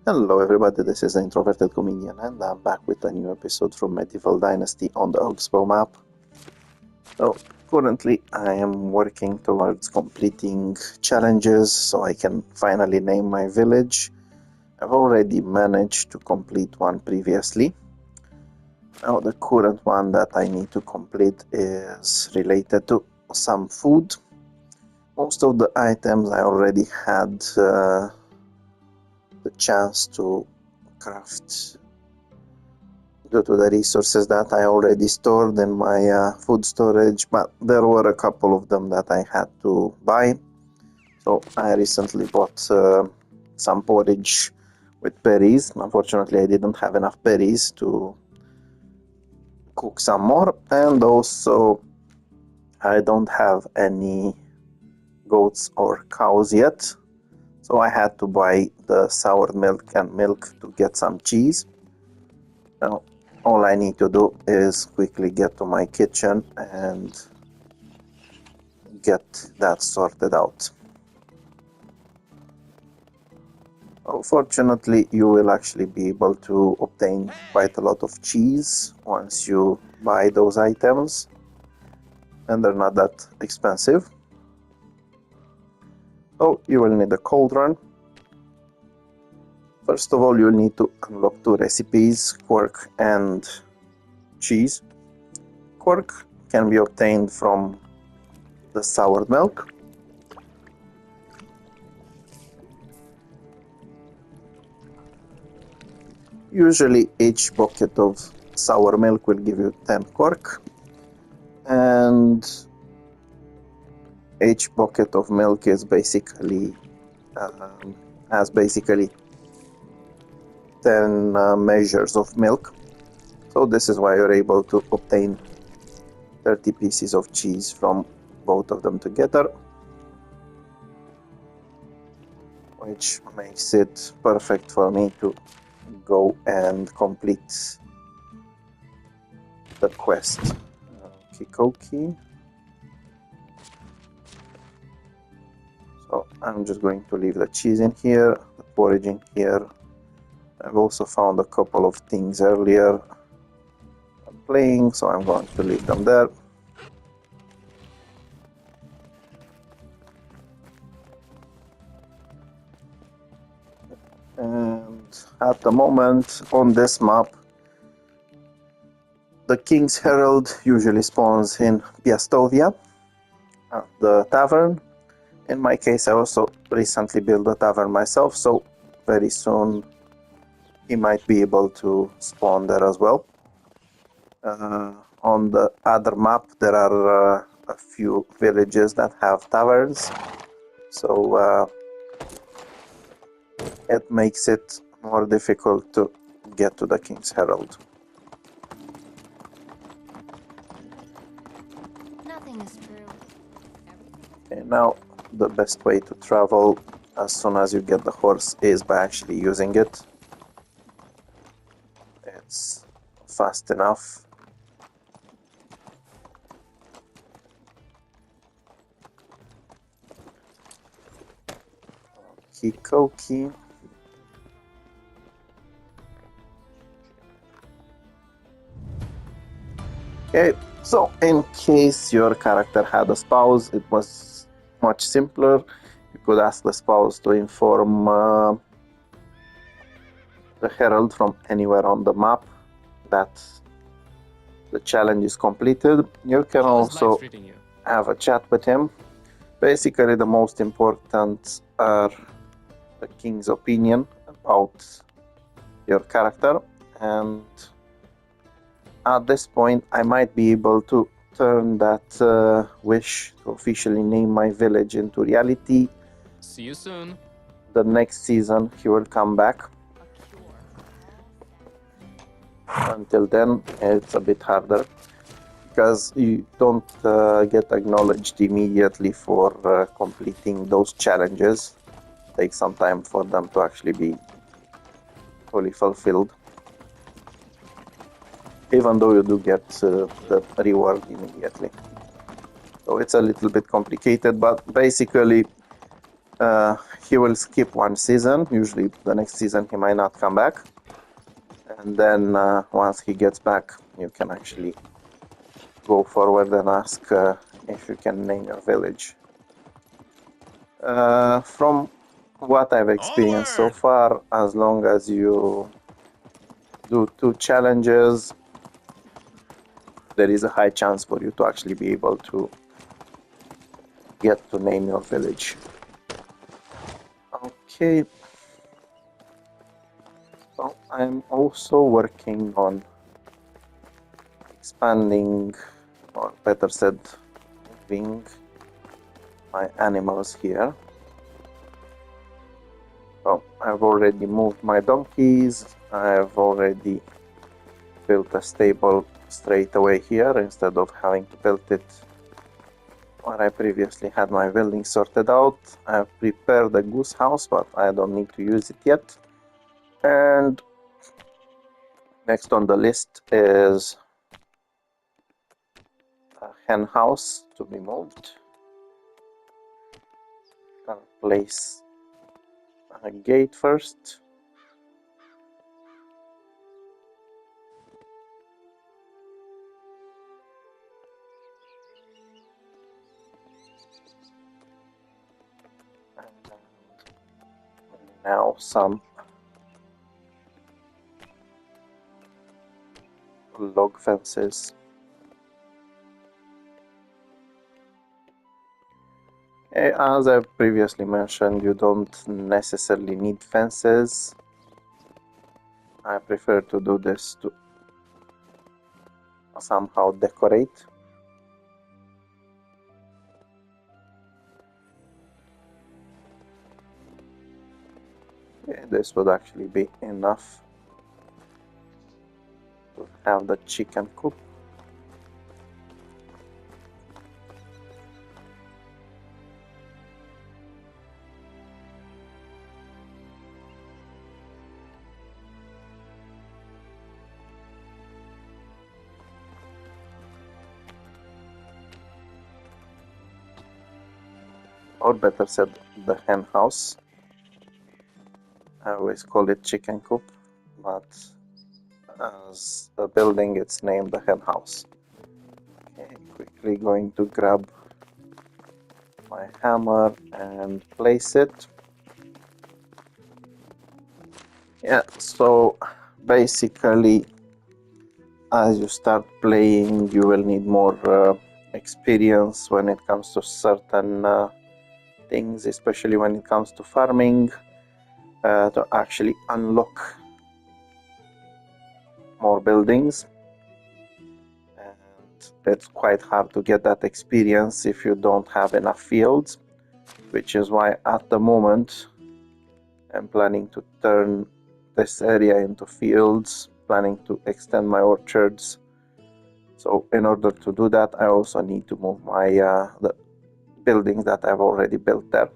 Hello everybody, this is the Introverted Comedian and I'm back with a new episode from Medieval Dynasty on the Oxbow Map. So currently I am working towards completing challenges so I can finally name my village. I've already managed to complete one previously. Now the current one that I need to complete is related to some food. Most of the items I already had the chance to craft due to the resources that I already stored in my food storage, but there were a couple of them that I had to buy. So I recently bought some porridge with berries. Unfortunately, I didn't have enough berries to cook some more, and also I don't have any goats or cows yet, so I had to buy the sour milk and milk to get some cheese. Now all I need to do is quickly get to my kitchen and get that sorted out. Fortunately, you will actually be able to obtain quite a lot of cheese once you buy those items, and they're not that expensive. So you will need a cauldron. First of all, you'll need to unlock two recipes, quark and cheese. Quark can be obtained from the sour milk. Usually each bucket of sour milk will give you 10 quark, and each bucket of milk is basically has basically 10 measures of milk. So this is why you're able to obtain 30 pieces of cheese from both of them together, which makes it perfect for me to go and complete the quest. Kikoki. So I'm just going to leave the cheese in here, the porridge in here. I've also found a couple of things earlier I'm playing, so I'm going to leave them there. And at the moment on this map, the King's Herald usually spawns in Piastovia, the tavern. In my case, I also recently built a tavern myself, so very soon he might be able to spawn there as well. On the other map, there are a few villages that have taverns, so it makes it more difficult to get to the King's Herald. Nothing is true. Okay, now the best way to travel as soon as you get the horse is by actually using it. It's fast enough. Kikoki. Okay, so in case your character had a spouse, it was much simpler. You could ask the spouse to inform the herald from anywhere on the map that the challenge is completed. You can also have a chat with him. Basically, the most important are the king's opinion about your character, and at this point I might be able to turn that wish to officially name my village into reality. See you soon. The next season he will come back. Until then it's a bit harder because you don't get acknowledged immediately for completing those challenges. It takes some time for them to actually be fully fulfilled, even though you do get the reward immediately. So it's a little bit complicated, but basically He will skip one season. Usually the next season he might not come back. And then once he gets back, you can actually go forward and ask if you can name your village. From what I've experienced so far, as long as you do 2 challenges, there is a high chance for you to actually be able to get to name your village. Okay. So I'm also working on expanding, or better said, moving my animals here. So I've already moved my donkeys. I've already built a stable straight away here instead of having to build it where I previously had my building sorted out. I've prepared a goose house, but I don't need to use it yet. And next on the list is a hen house to be moved. I'll place a gate first. And now some log fences. As I previously mentioned, you don't necessarily need fences. I prefer to do this to somehow decorate. This would actually be enough to have the chicken coop. Or better said, the hen house. I always call it chicken coop, but as a building it's named the hen house. Okay, quickly going to grab my hammer and place it. Yeah, so basically as you start playing you will need more experience when it comes to certain things, especially when it comes to farming, to actually unlock more buildings. And it's quite hard to get that experience if you don't have enough fields, which is why at the moment I'm planning to turn this area into fields, planning to extend my orchards. So in order to do that, I also need to move my the buildings that I've already built there.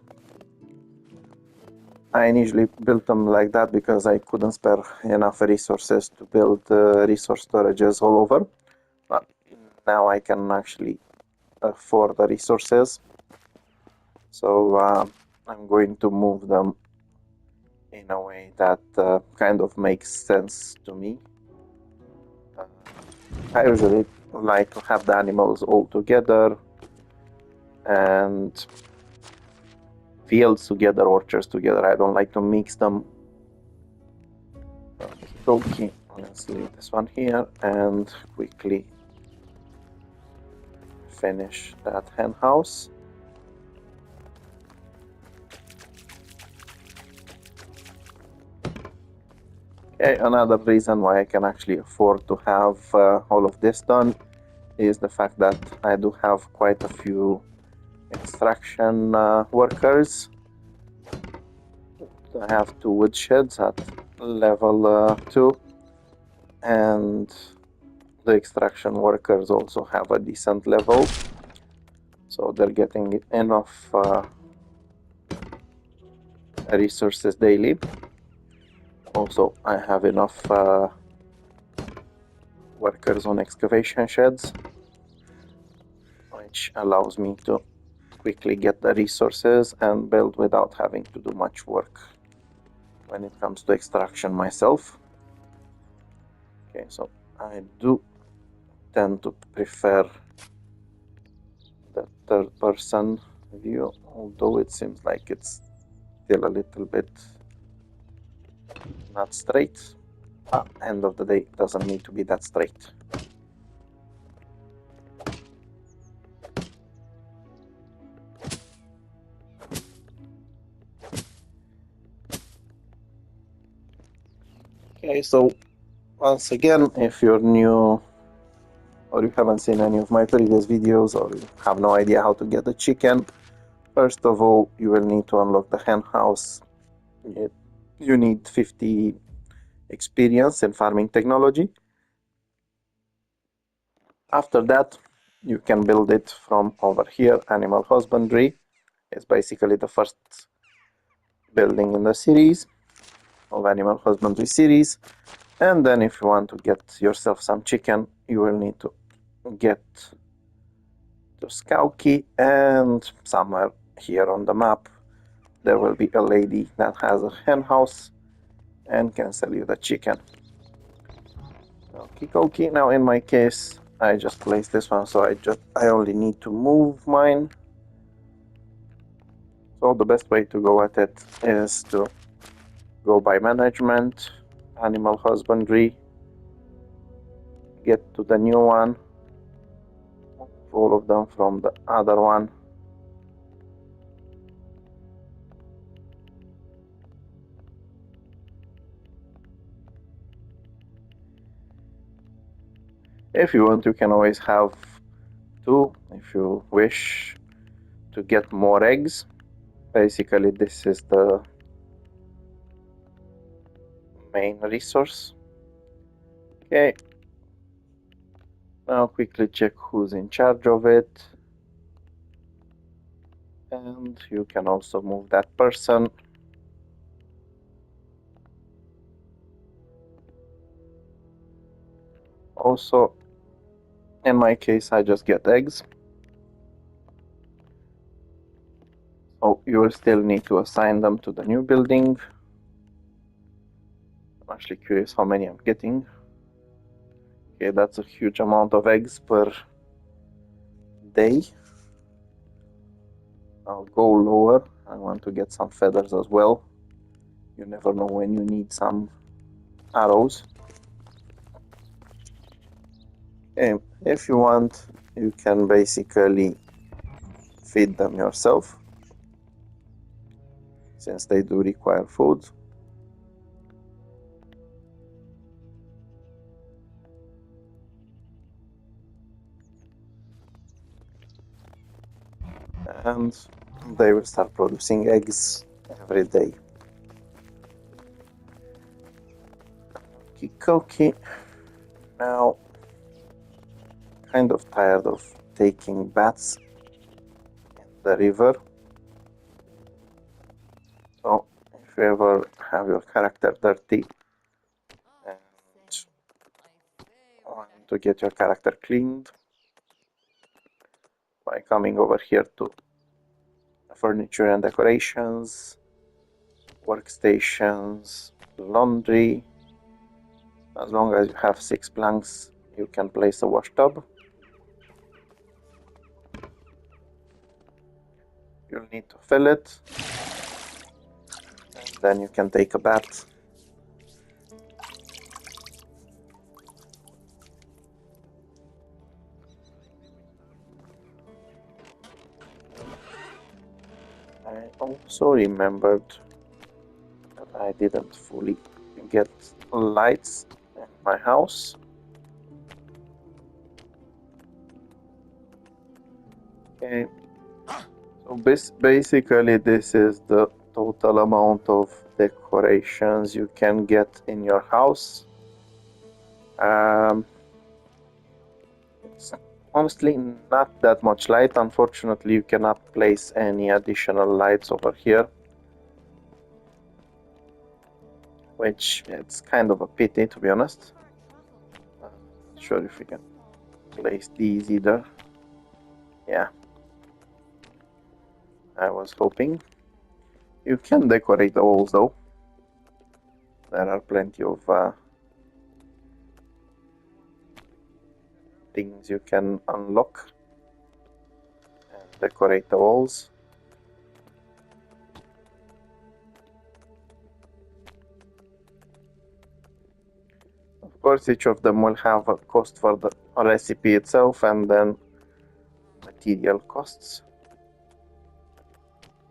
I initially built them like that because I couldn't spare enough resources to build resource storages all over. But now I can actually afford the resources. So I'm going to move them in a way that kind of makes sense to me. I usually like to have the animals all together and fields together, orchards together. I don't like to mix them. Okay, let's leave this one here and quickly finish that hen house. Okay, another reason why I can actually afford to have all of this done is the fact that I do have quite a few extraction workers. I have 2 wood sheds at level 2, and the extraction workers also have a decent level, so they're getting enough resources daily. Also, I have enough workers on excavation sheds, which allows me to quickly get the resources and build without having to do much work when it comes to extraction myself. Okay, so I do tend to prefer the third person view, although it seems like it's still a little bit not straight. End of the day, it doesn't need to be that straight. Okay, so once again, if you're new or you haven't seen any of my previous videos or you have no idea how to get the chicken, first of all, you will need to unlock the hen house. You need 50 experience in farming technology. After that, you can build it from over here. Animal husbandry is basically the first building in the series of animal husbandry series. And then if you want to get yourself some chicken, you will need to get the scout key, and somewhere here on the map there will be a lady that has a hen house and can sell you the chicken. Okay, now in my case I just placed this one, so I only need to move mine. So the best way to go at it is to go by management, animal husbandry, get to the new one, move all of them from the other one. If you want, you can always have two if you wish to get more eggs. Basically, this is the main resource. Okay, now quickly check who's in charge of it, and you can also move that person. Also, in my case, I just get eggs. So you will still need to assign them to the new building. I'm actually curious how many I'm getting. Okay, that's a huge amount of eggs per day. I'll go lower. I want to get some feathers as well. You never know when you need some arrows. Okay, if you want, you can basically feed them yourself, since they do require food. And they will start producing eggs every day. Okay, now kind of tired of taking baths in the river. So if you ever have your character dirty and want to get your character cleaned by coming over here to furniture and decorations, workstations, laundry, as long as you have 6 planks, you can place a wash tub. You'll need to fill it, and then you can take a bath. I also remembered that I didn't fully get lights in my house. Okay, so basically this is the total amount of decorations you can get in your house. It's honestly not that much light. Unfortunately, you cannot place any additional lights over here, which it's kind of a pity, to be honest. Not sure if we can place these either. Yeah. I was hoping. You can decorate the walls though. There are plenty of things you can unlock and decorate the walls. Of course, each of them will have a cost for the recipe itself and then material costs.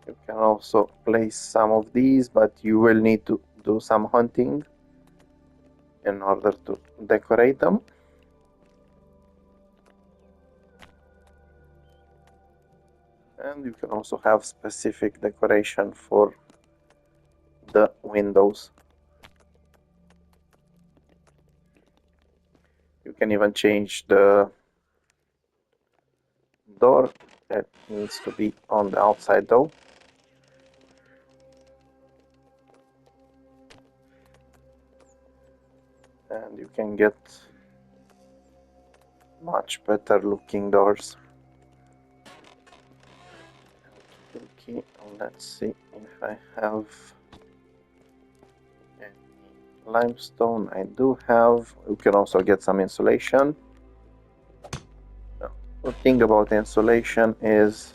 You can also place some of these, but you will need to do some hunting in order to decorate them. And you can also have specific decoration for the windows. You can even change the door. That needs to be on the outside though. And you can get much better looking doors. Okay, let's see if I have any limestone. I do have. You can also get some insulation. The thing about insulation is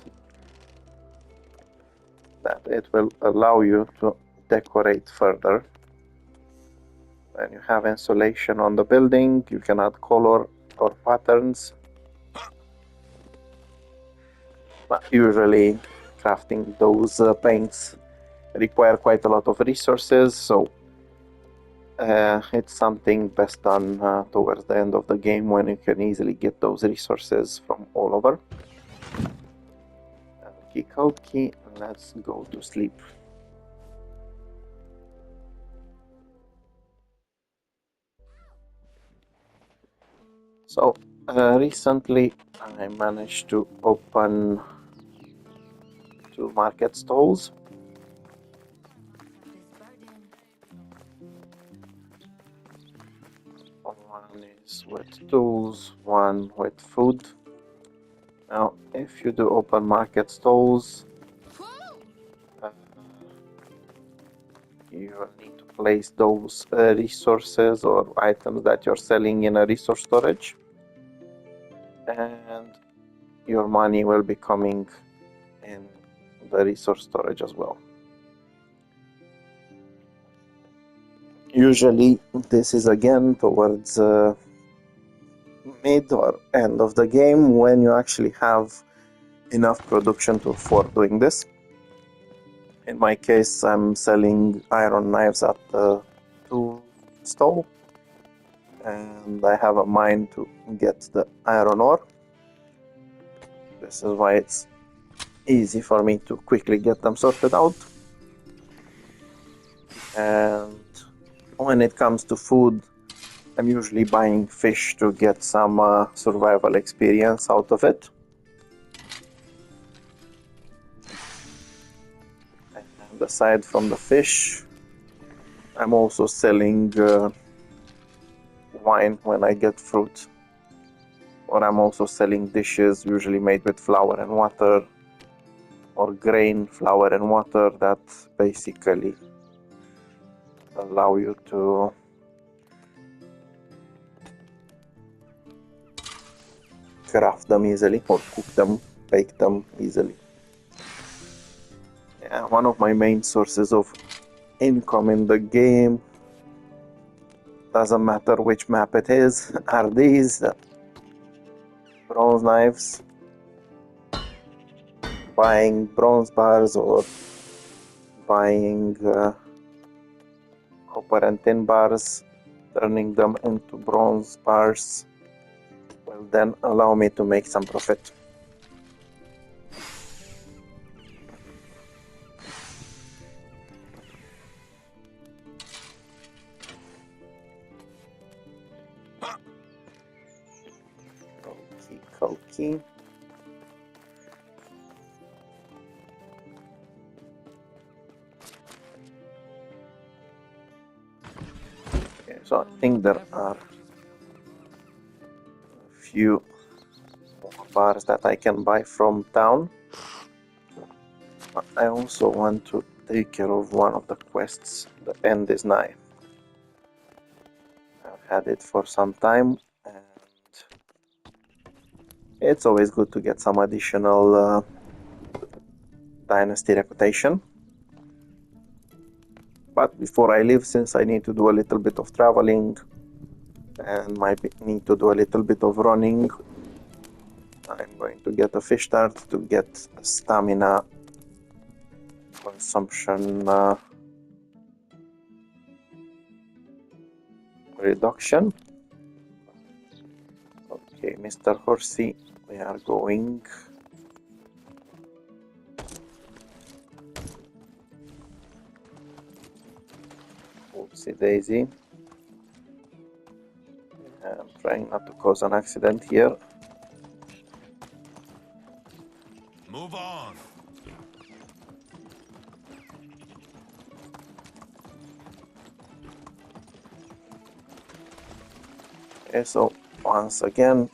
that it will allow you to decorate further. When you have insulation on the building, you can add color or patterns. But usually crafting those paints require quite a lot of resources, so it's something best done towards the end of the game when you can easily get those resources from all over. Okie, let's go to sleep. So recently I managed to open 2 market stalls. One is with tools, one with food. Now, if you do open market stalls, you will need to place those resources or items that you're selling in a resource storage, and your money will be coming in the resource storage as well. Usually this is again towards mid or end of the game when you actually have enough production to afford doing this. In my case, I'm selling iron knives at the 2 stall, and I have a mine to get the iron ore. This is why it's easy for me to quickly get them sorted out. And when it comes to food, I'm usually buying fish to get some survival experience out of it. And aside from the fish, I'm also selling wine when I get fruit. Or I'm also selling dishes usually made with flour and water, or grain, flour and water, that basically allow you to craft them easily or cook them, bake them easily. Yeah, one of my main sources of income in the game, doesn't matter which map it is, are these bronze knives. Buying bronze bars or buying copper and tin bars, turning them into bronze bars will then allow me to make some profit. Okay. So I think there are a few more bars that I can buy from town. I also want to take care of one of the quests. The end is nigh. I've had it for some time, and it's always good to get some additional dynasty reputation. But before I leave, since I need to do a little bit of traveling and might need to do a little bit of running, I'm going to get a fish tart to get stamina consumption reduction. Okay, Mr. Horsey, we are going. Oopsie daisy. I'm trying not to cause an accident here. Move on. Okay, so once again,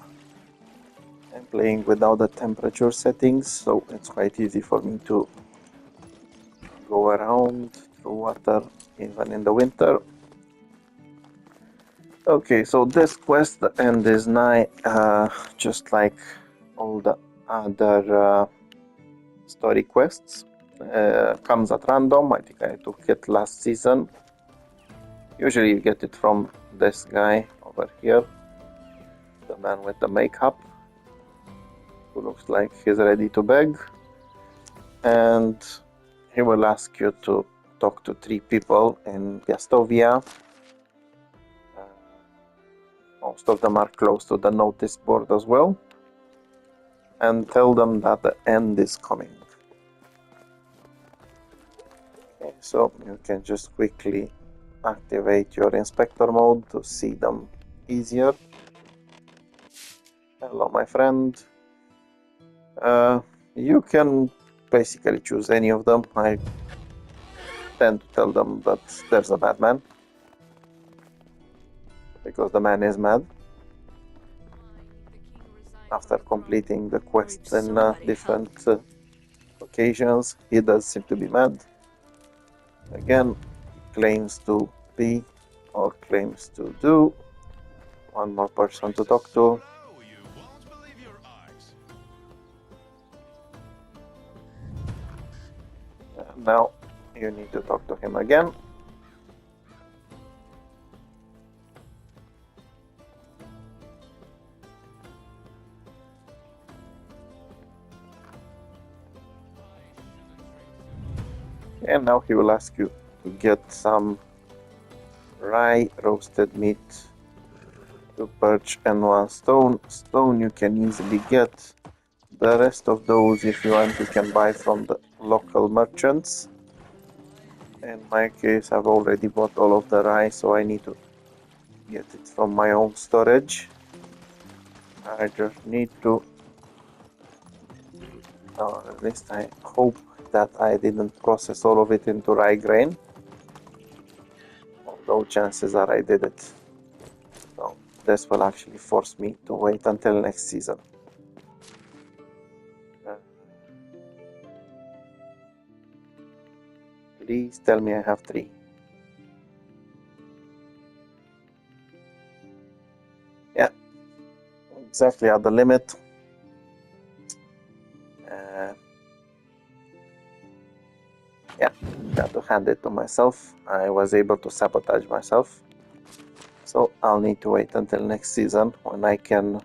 I'm playing without the temperature settings, so it's quite easy for me to go around through water even in the winter. Okay, so this quest, the end is nigh, just like all the other story quests. Comes at random. I think I took it last season. Usually you get it from this guy over here, the man with the makeup, who looks like he's ready to beg, and he will ask you to talk to 3 people in Piastovia. Most of them are close to the notice board as well, and tell them that the end is coming. Okay, so you can just quickly activate your inspector mode to see them easier. Hello, my friend. You can basically choose any of them. I tend to tell them that there's a bad man, because the man is mad. After completing the quests in different occasions, he does seem to be mad. Again, claims to be or claims to do. One more person to talk to. And now you need to talk to him again. And now he will ask you to get some rye roasted meat, 2 perch and 1 stone. Stone you can easily get. The rest of those, if you want, you can buy from the local merchants. In my case, I've already bought all of the rye, so I need to get it from my own storage. I just need to, or at least I hope that I didn't process all of it into rye grain, although chances are I did it. So this will actually force me to wait until next season. Please tell me I have 3. Yeah, exactly at the limit. Yeah, got to hand it to myself. I was able to sabotage myself. So I'll need to wait until next season when I can...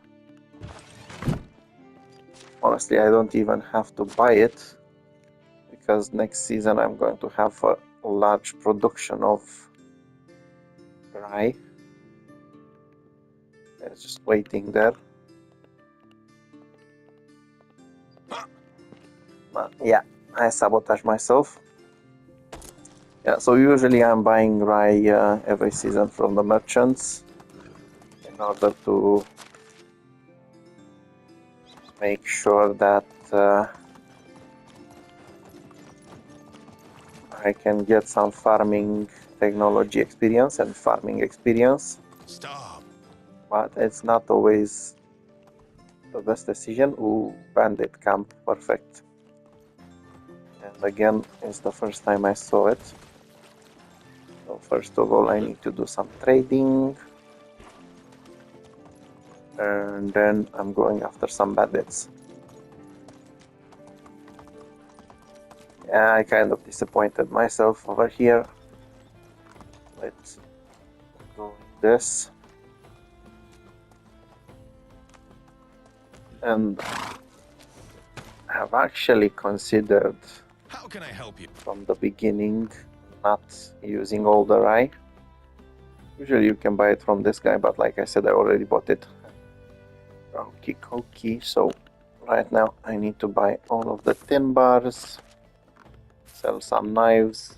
Honestly, I don't even have to buy it, because next season I'm going to have a large production of rye. It's just waiting there. But yeah, I sabotage myself. Yeah, so usually I'm buying rye every season from the merchants in order to make sure that I can get some farming technology experience and farming experience. Stop. But it's not always the best decision. Ooh, bandit camp, perfect. And Again, it's the first time I saw it. So first of all, I need to do some trading. And then I'm going after some bandits. Yeah, I kind of disappointed myself over here. Let's go with this. And I've actually considered How can I help you? from the beginning not using all the rye. Usually you can buy it from this guy, but like I said, I already bought it. Okay, so right now I need to buy all of the tin bars, sell some knives,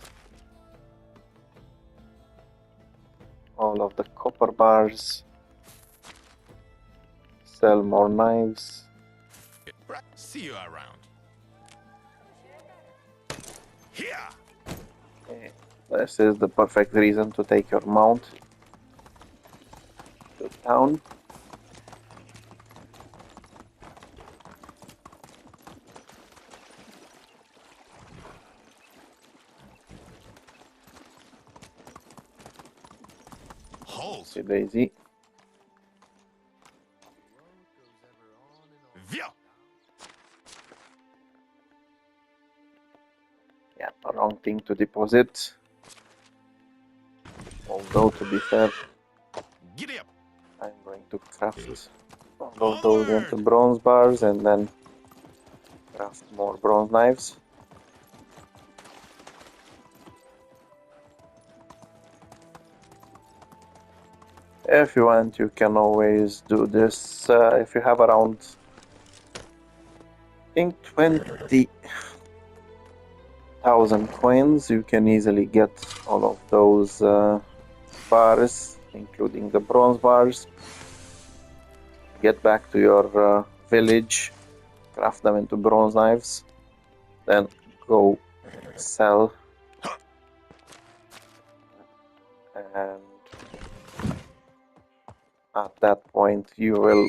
all of the copper bars, sell more knives. See you around. Here. Okay. This is the perfect reason to take your mount to town. Halt. See Daisy. Via. Yeah, wrong thing to deposit. Although to be fair, Giddy up. I'm going to craft all of those into bronze bars and then craft more bronze knives. If you want, you can always do this. If you have around, I think 20,000 coins, you can easily get all of those bars, including the bronze bars. Get back to your village, craft them into bronze knives, then go sell. And at that point, you will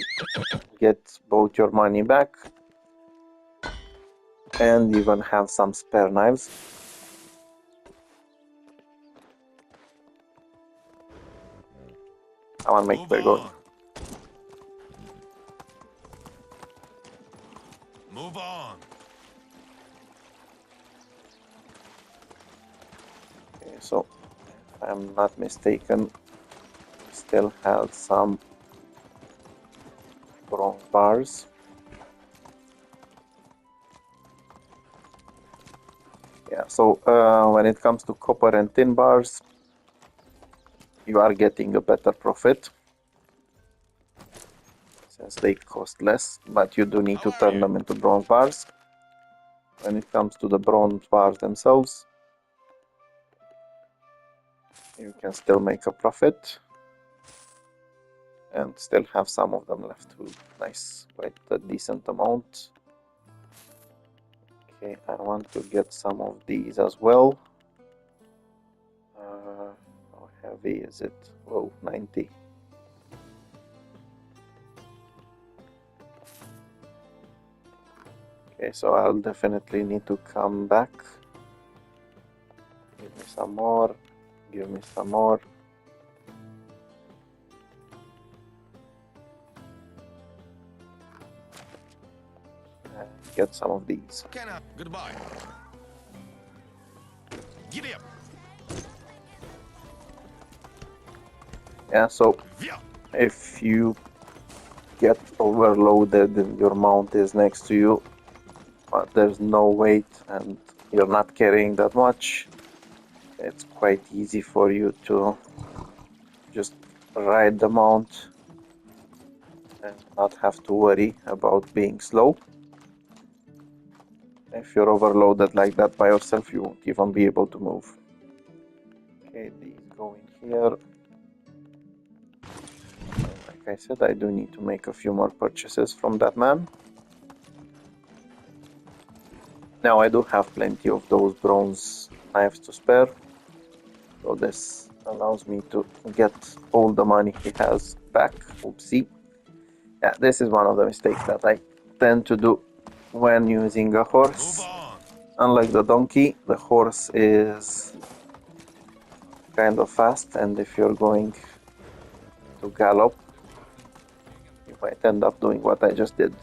get both your money back and even have some spare knives. Come on, mate, we're going. Move on. Okay, so if I'm not mistaken, we still have some bronze bars. Yeah, so when it comes to copper and tin bars, you are getting a better profit since they cost less, but you do need to turn them into bronze bars. When it comes to the bronze bars themselves, you can still make a profit and still have some of them left. Nice, quite a decent amount. Okay, I want to get some of these as well. How heavy is it? Whoa, 90. Okay, so I'll definitely need to come back. Give me some more. Give me some more. And get some of these. Goodbye. Giddy up. Yeah, so if you get overloaded and your mount is next to you, but there's no weight and you're not carrying that much, it's quite easy for you to just ride the mount and not have to worry about being slow. If you're overloaded like that by yourself, you won't even be able to move. Okay, these go in here. Like I said, I do need to make a few more purchases from that man. Now I do have plenty of those bronze knives to spare, so this allows me to get all the money he has back. Oopsie. Yeah, this is one of the mistakes that I tend to do when using a horse. Unlike the donkey, the horse is kind of fast, and if you're going to gallop, you might end up doing what I just did.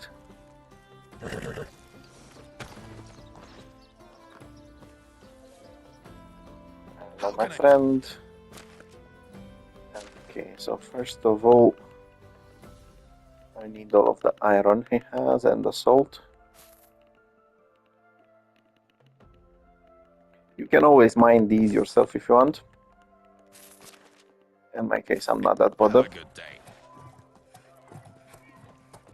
Hello, my friend. Okay, so first of all, I need all of the iron he has and the salt. You can always mine these yourself if you want. In my case, I'm not that Have bothered. a good day.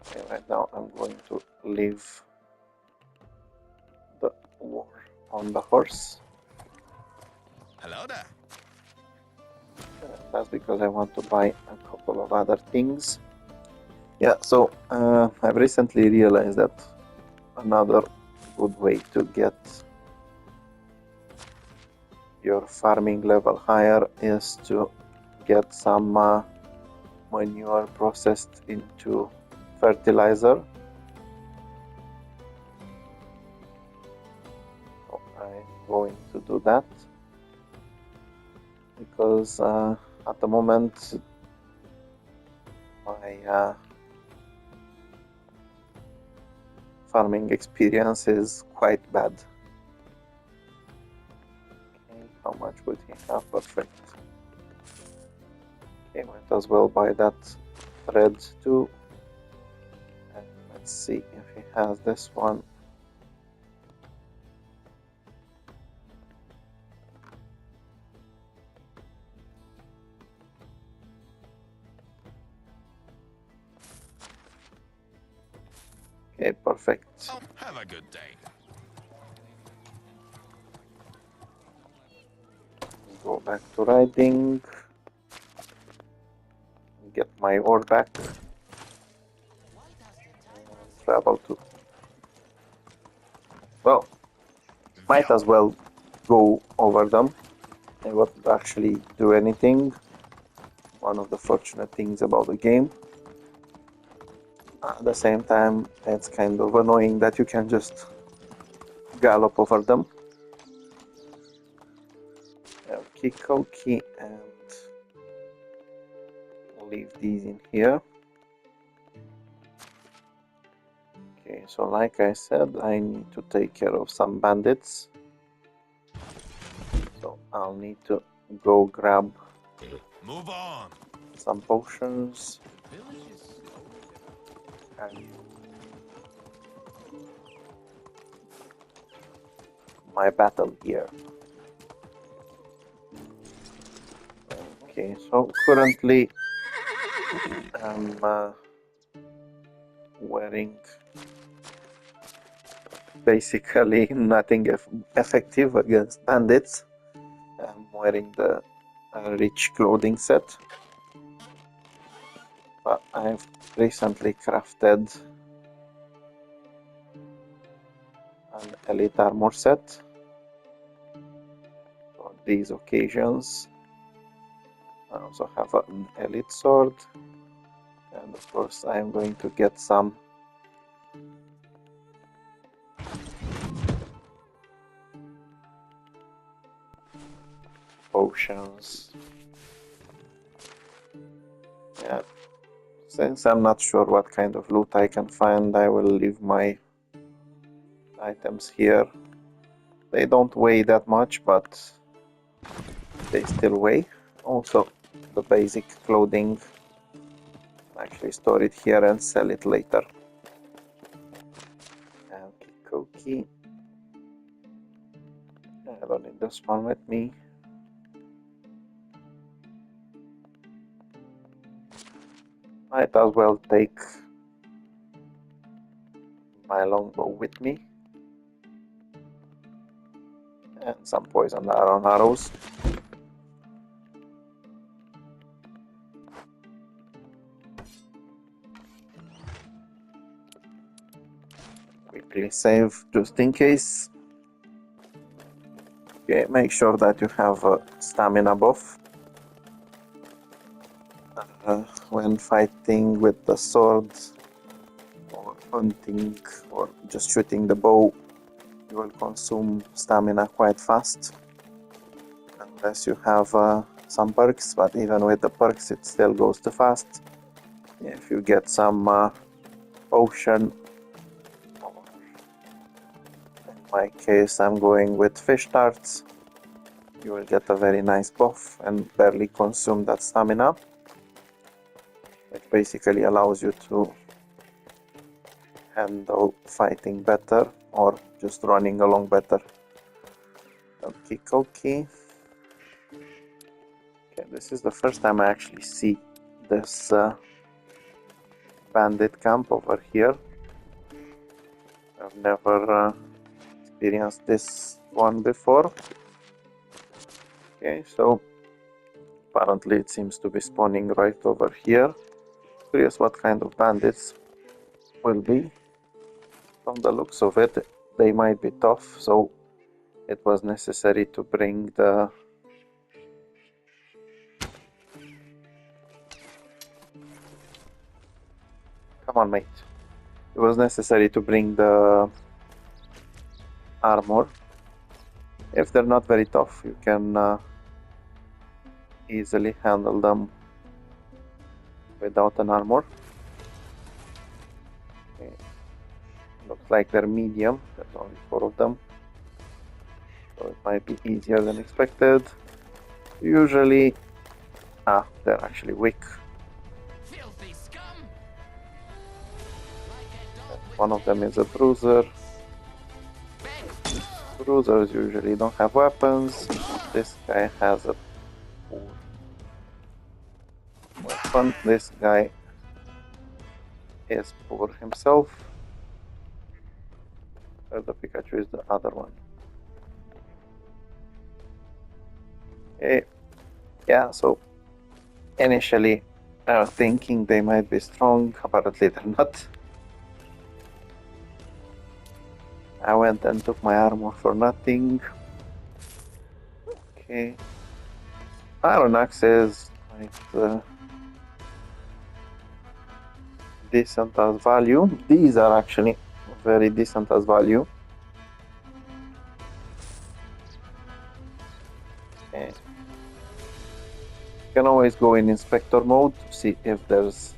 Okay, right now I'm going to leave the war on the horse. Hello there. That's because I want to buy a couple of other things. Yeah, so I've recently realized that another good way to get your farming level higher is to get some manure processed into fertilizer. So I'm going to do that because at the moment my farming experience is quite bad. Okay, how much would he have? Perfect. Okay, might as well buy that thread too. And let's see if he has this one. Okay, perfect. Oh, have a good day. Go back to riding. Get my ore back. And travel to. Well, might as well go over them. I won't actually do anything. One of the fortunate things about the game. At the same time, it's kind of annoying that you can just gallop over them. Okay, Koki, and leave these in here. Okay, so like I said, I need to take care of some bandits. So I'll need to go grab Move on. some potions and my battle gear. Okay, so currently I'm wearing basically nothing effective against bandits. I'm wearing the rich clothing set, but I've recently crafted an elite armor set for these occasions. I also have an elite sword, and of course I am going to get some potions. Yeah, since I'm not sure what kind of loot I can find, I will leave my items here. They don't weigh that much, but they still weigh. Also, the basic clothing, actually store it here and sell it later. Okay. I don't need this one with me. Might as well take my longbow with me. And some poison arrows. Quickly save just in case. Okay, make sure that you have a stamina buff when fighting with the sword or hunting or just shooting the bow. you will consume stamina quite fast unless you have some perks, but even with the perks it still goes too fast. If you get some potion, or in my case I'm going with fish tarts, you will get a very nice buff and barely consume that stamina, which basically allows you to handle fighting better or just running along better. Okay. Okay, this is the first time I actually see this bandit camp over here. I've never experienced this one before. Okay, so apparently it seems to be spawning right over here. Curious what kind of bandits will be. From the looks of it, they might be tough, so it was necessary to bring the come on, mate. It was necessary to bring the armor. If they're not very tough, you can easily handle them without an armor. Okay. Looks like they're medium. There's only 4 of them, so it might be easier than expected. Usually, they're actually weak. Filthy scum! One of them is a bruiser. Bruisers usually don't have weapons. This guy has a poor weapon. This guy is poor himself. Where the Pikachu is the other one. Okay. Yeah, so initially I was thinking they might be strong. Apparently they're not. I went and took my armor for nothing. Okay. Iron Axe is quite decent as value. These are actually very decent as value. Okay. You can always go in inspector mode to see if there's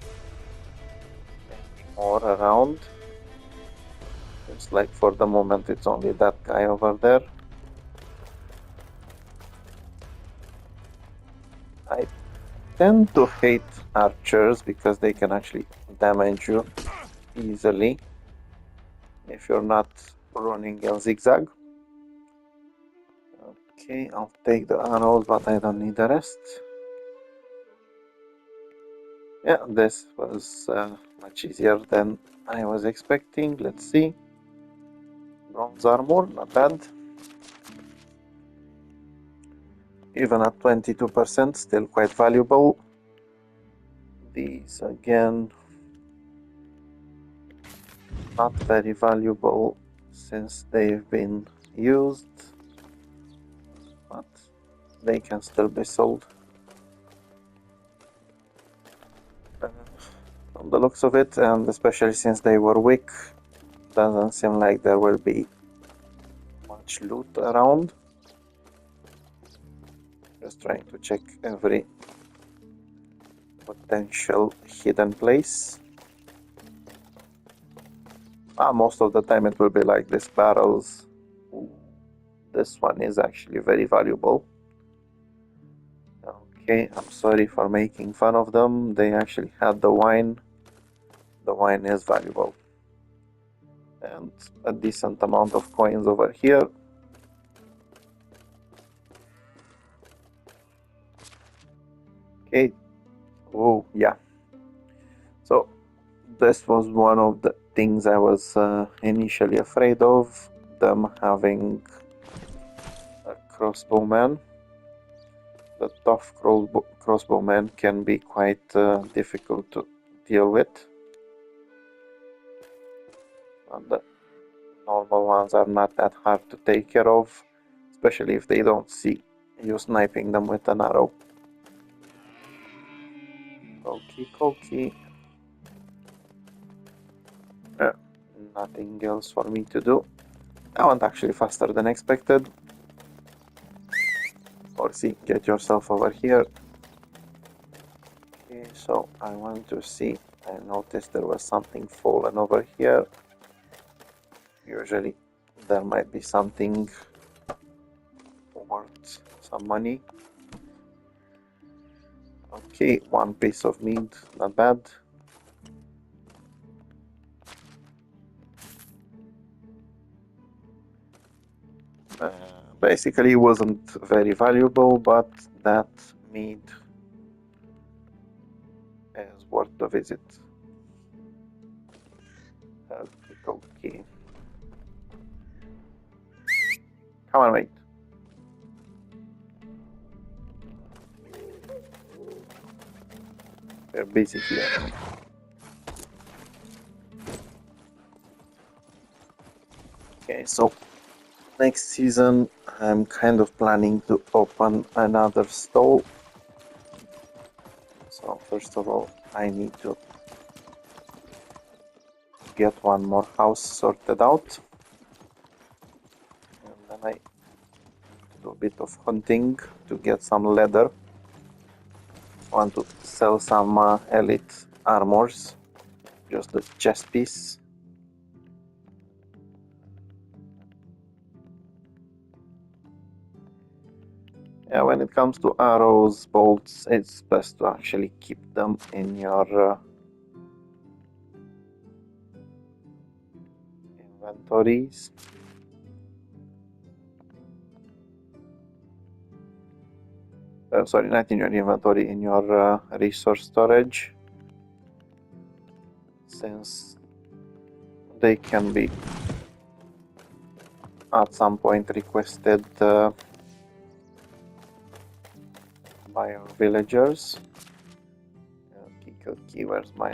any more around. It's like for the moment it's only that guy over there. I tend to hate archers because they can actually damage you easily if you're not running in zigzag. Okay, I'll take the arrows, but I don't need the rest. Yeah, this was much easier than I was expecting. Let's see. Bronze armor, not bad. Even at 22%, still quite valuable. These again, not very valuable since they've been used, but they can still be sold. From the looks of it, and especially since they were weak, doesn't seem like there will be much loot around. Just trying to check every potential hidden place. Most of the time it will be like these barrels. Ooh, this one is actually very valuable. Okay, I'm sorry for making fun of them. They actually had the wine. The wine is valuable. And a decent amount of coins over here. Okay. Oh, yeah. So this was one of the things I was initially afraid of, them having a crossbowman. The tough crossbowman can be quite difficult to deal with. And the normal ones are not that hard to take care of, especially if they don't see you sniping them with an arrow. Okay. Nothing else for me to do. That went actually faster than expected. Horsey, get yourself over here. Okay, so I want to see. I noticed there was something fallen over here. Usually there might be something worth some money. Okay, one piece of meat, not bad. Basically it wasn't very valuable, but that meat is worth the visit. Okay. Come on, mate. We're busy here. Okay, so next season I'm kind of planning to open another stall. So first of all I need to get one more house sorted out. And then I do a bit of hunting to get some leather. I want to sell some elite armors, just the chest piece. Yeah, when it comes to arrows, bolts, it's best to actually keep them in your inventories. Sorry, not in your inventory, in your resource storage, since they can be at some point requested by your villagers. Okay, where's my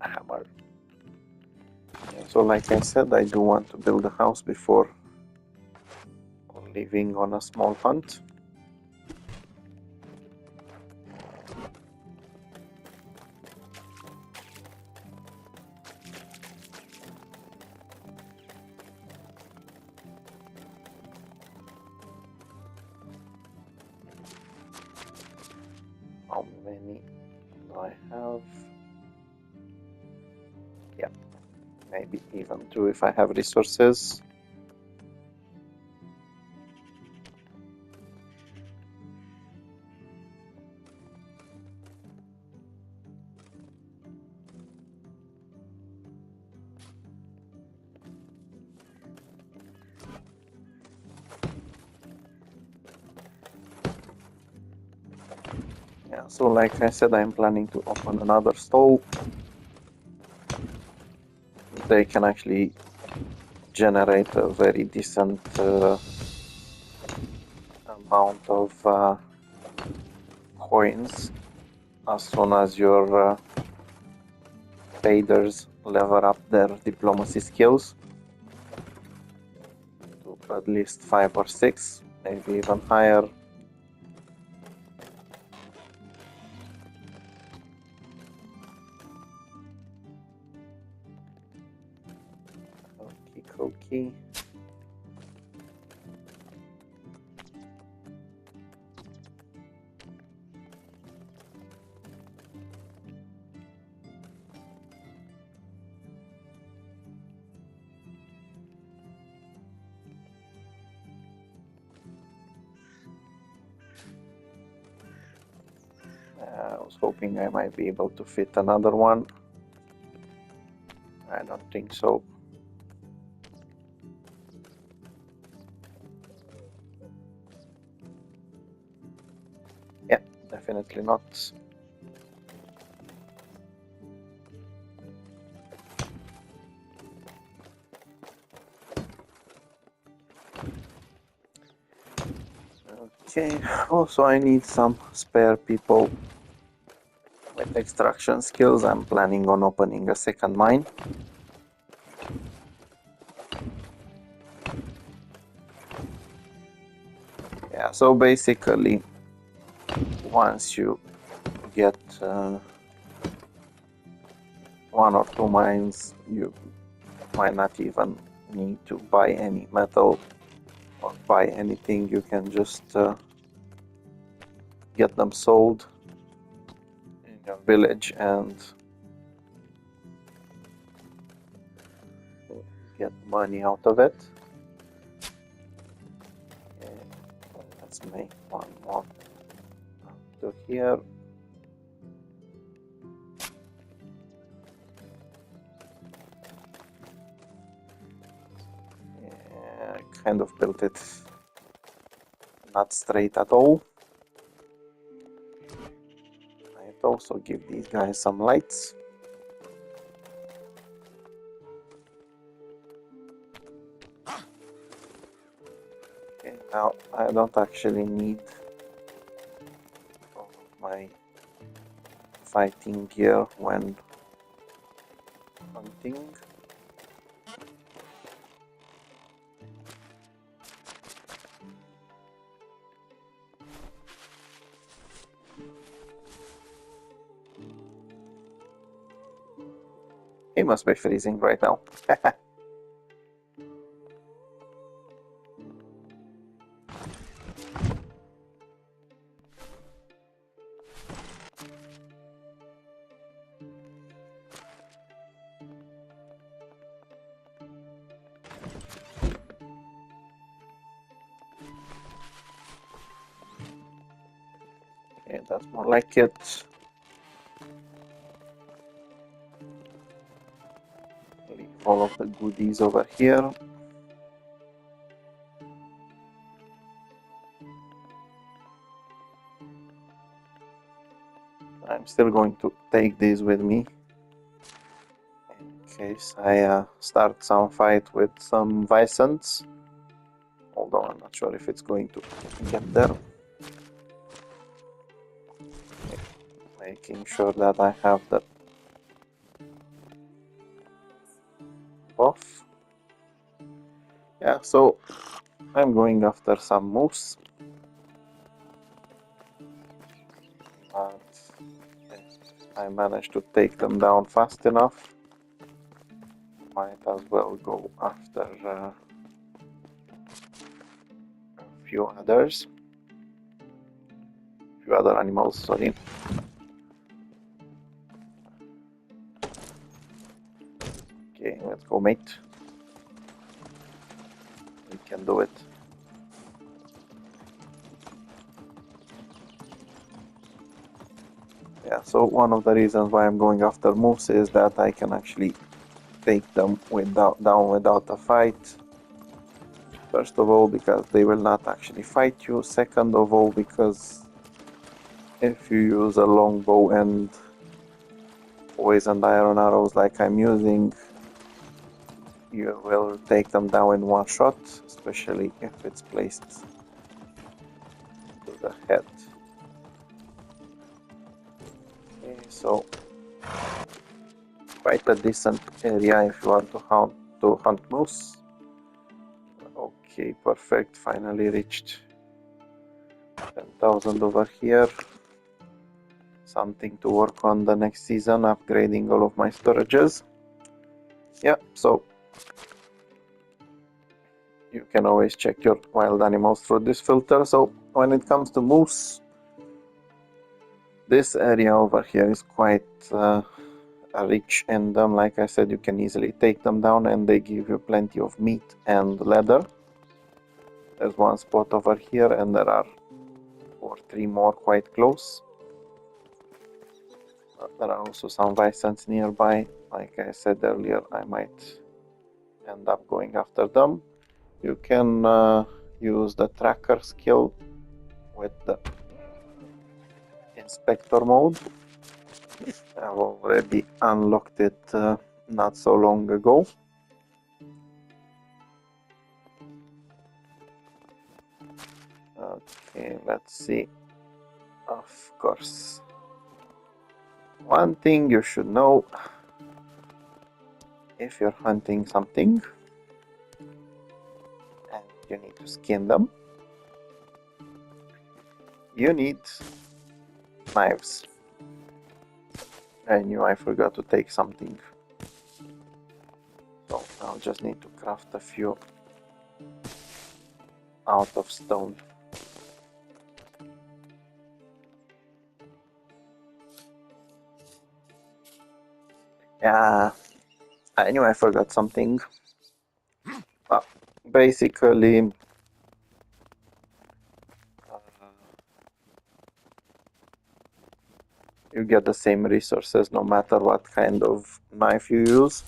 hammer? Yeah, so like I said, I do want to build a house before leaving on a small hunt. How many do I have? Yeah, maybe even two if I have resources. Yeah, so like I said, I'm planning to open another stall. They can actually generate a very decent amount of coins as soon as your traders level up their diplomacy skills to at least 5 or 6, maybe even higher. Okay. I was hoping I might be able to fit another one. I don't think so. Yeah, definitely not. Okay, also I need some spare people with extraction skills. I'm planning on opening a second mine. Yeah, so basically once you get 1 or 2 mines, you might not even need to buy any metal or buy anything. You can just get them sold in your village and get money out of it. And let's make one more up to here. Yeah, I kind of built it not straight at all. I'd also give these guys some lights. Okay, now I don't actually need all of my fighting gear when hunting. He must be freezing right now. Okay, that's more like it. Leave all of the goodies over here. I'm still going to take these with me in case I start some fight with some Vicents. Although I'm not sure if it's going to get there. Okay. Making sure that I have the buff. Yeah, so I'm going after some moose. But I managed to take them down fast enough. Might as well go after a few others. Few other animals, sorry. Okay, let's go, mate. We can do it. Yeah, so one of the reasons why I'm going after moose is that I can actually take them down without a fight. First of all, because they will not actually fight you. Second of all, because if you use a longbow and poisoned iron arrows like I'm using, you will take them down in one shot, especially if it's placed to the head. Okay, so quite a decent area if you want to hunt moose. Okay, perfect. Finally reached 10,000 over here. Something to work on the next season, upgrading all of my storages. Yeah, so you can always check your wild animals through this filter. So when it comes to moose, this area over here is quite rich in them. Like I said, you can easily take them down and they give you plenty of meat and leather. There's one spot over here and there are 2 or 3 more quite close. There are also some Vicents nearby. Like I said earlier, I might end up going after them. You can use the tracker skill with the inspector mode. I've already unlocked it not so long ago. Okay, let's see. Of course. One thing you should know if you're hunting something and you need to skin them, you need knives. I knew I forgot to take something. So now I'll just need to craft a few out of stone. Yeah, I knew I forgot something. Basically, you get the same resources no matter what kind of knife you use.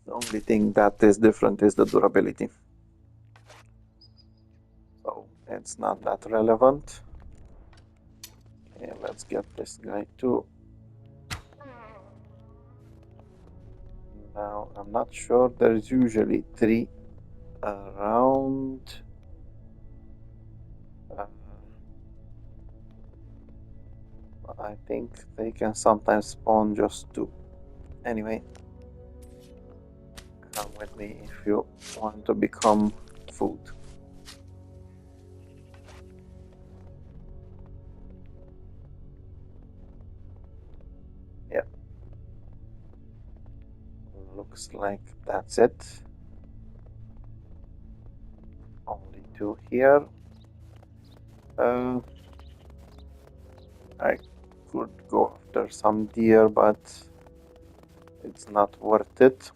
The only thing that is different is the durability. So it's not that relevant. Okay, let's get this guy too. Now, I'm not sure, there's usually 3 around. I think they can sometimes spawn just 2. Anyway, come with me if you want to become food. Yeah. Looks like that's it. Only 2 here. I could go after some deer, but it's not worth it.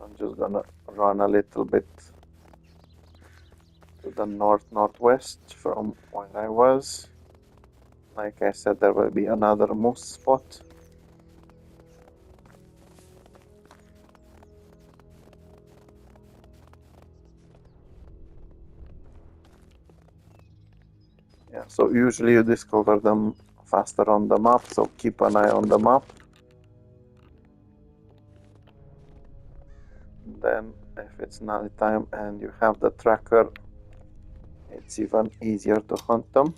I'm just gonna run a little bit to the northwest from where I was. Like I said, there will be another moose spot. Yeah, so usually you discover them faster on the map, so keep an eye on the map. Then if it's night time and you have the tracker, it's even easier to hunt them.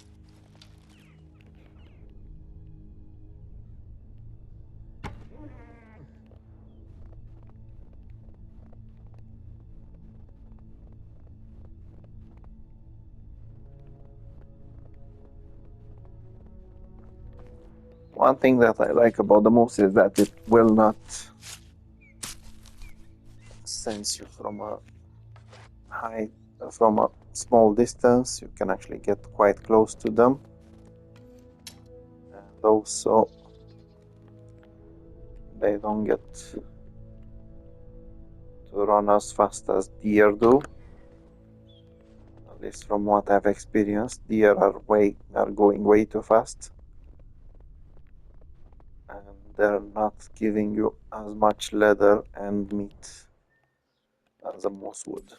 One thing that I like about the moose is that it will not sense you from a small distance. You can actually get quite close to them, and also they don't get to run as fast as deer do. At least from what I've experienced, deer are going way too fast, and they're not giving you as much leather and meat as a moose would.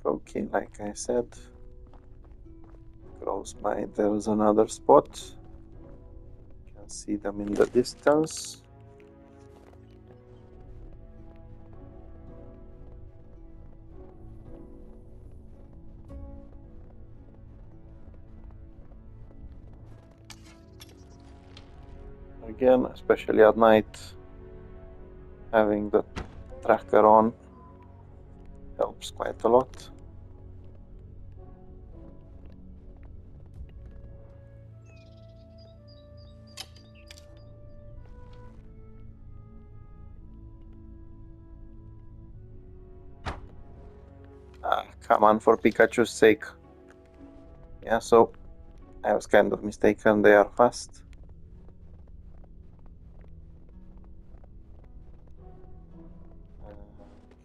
Okay, like I said, close by there's another spot. You can see them in the distance. Again, especially at night, having the tracker on helps quite a lot. Come on, for Pikachu's sake. Yeah, so I was kind of mistaken, they are fast.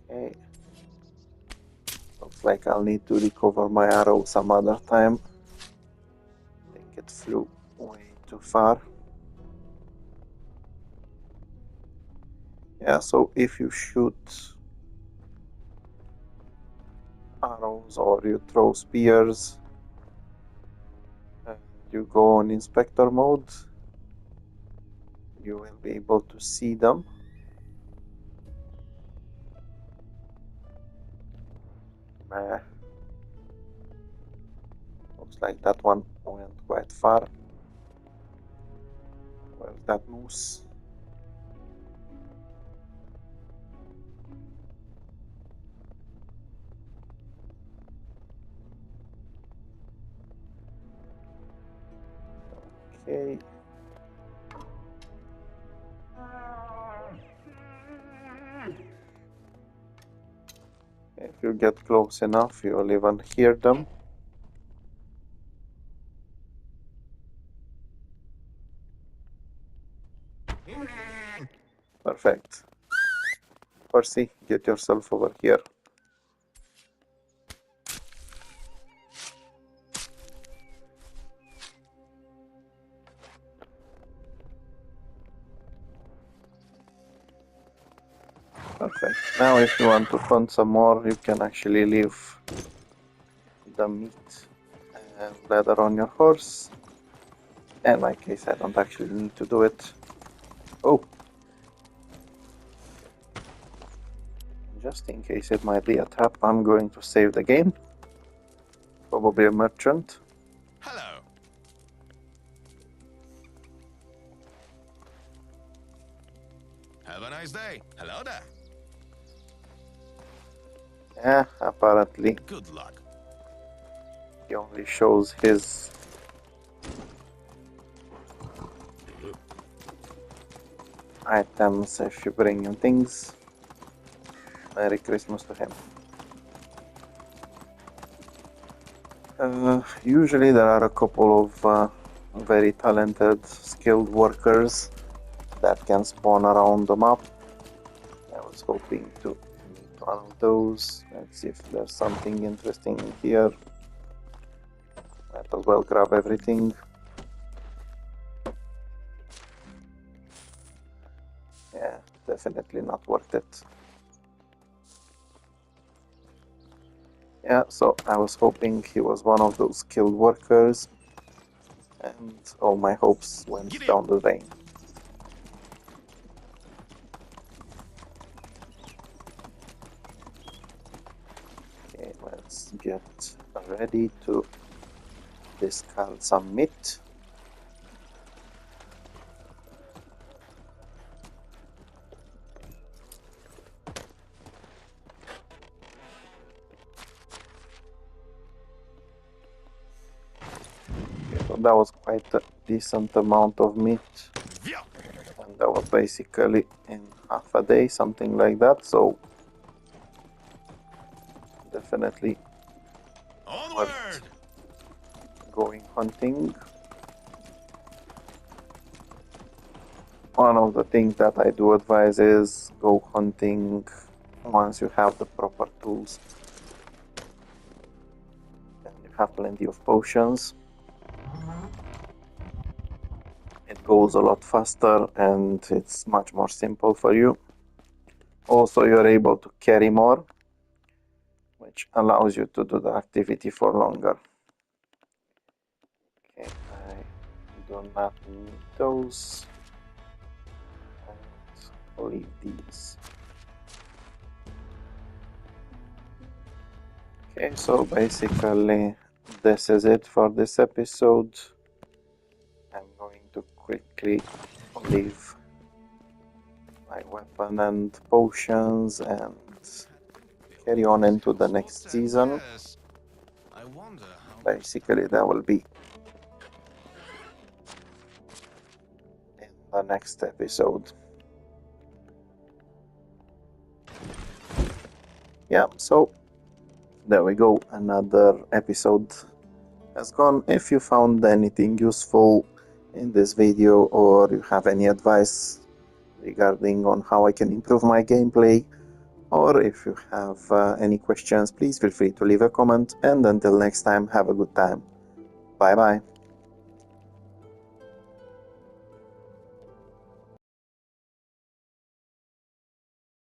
Okay. Looks like I'll need to recover my arrow some other time. I think it flew way too far. Yeah, so if you shoot arrows or you throw spears and you go on inspector mode, you will be able to see them. Looks like that one went quite far. Where's that moose? Okay. If you get close enough, you'll even hear them. Perfect. Percy, get yourself over here. Perfect. Now if you want to hunt some more, you can actually leave the meat and leather on your horse. In my case, I don't actually need to do it. Oh! Just in case it might be a trap, I'm going to save the game. Probably a merchant. Hello. Have a nice day. Hello there. Yeah, apparently Good luck. he only shows his items if you bring him things. Merry Christmas to him. Usually there are a couple of very talented, skilled workers that can spawn around the map. I was hoping to meet one of those. Let's see if there's something interesting here. Might as well grab everything. Yeah, definitely not worth it. Yeah, so I was hoping he was one of those skilled workers, and all my hopes went down the drain. Okay, let's get ready to discard some meat. Okay, so that was quite a decent amount of meat, and that was basically in half a day, something like that, so definitely worth going hunting. One of the things that I do advise is go hunting once you have the proper tools and you have plenty of potions. It goes a lot faster and it's much more simple for you. Also, you're able to carry more, which allows you to do the activity for longer. Okay, I do not need those. And leave these. Okay, so basically this is it for this episode. I'm going to quickly leave my weapon and potions and carry on into the next season. Basically that will be in the next episode. Yeah, so there we go, another episode has gone. If you found anything useful in this video or you have any advice regarding on how I can improve my gameplay, or if you have any questions, please feel free to leave a comment, and until next time, have a good time. Bye bye.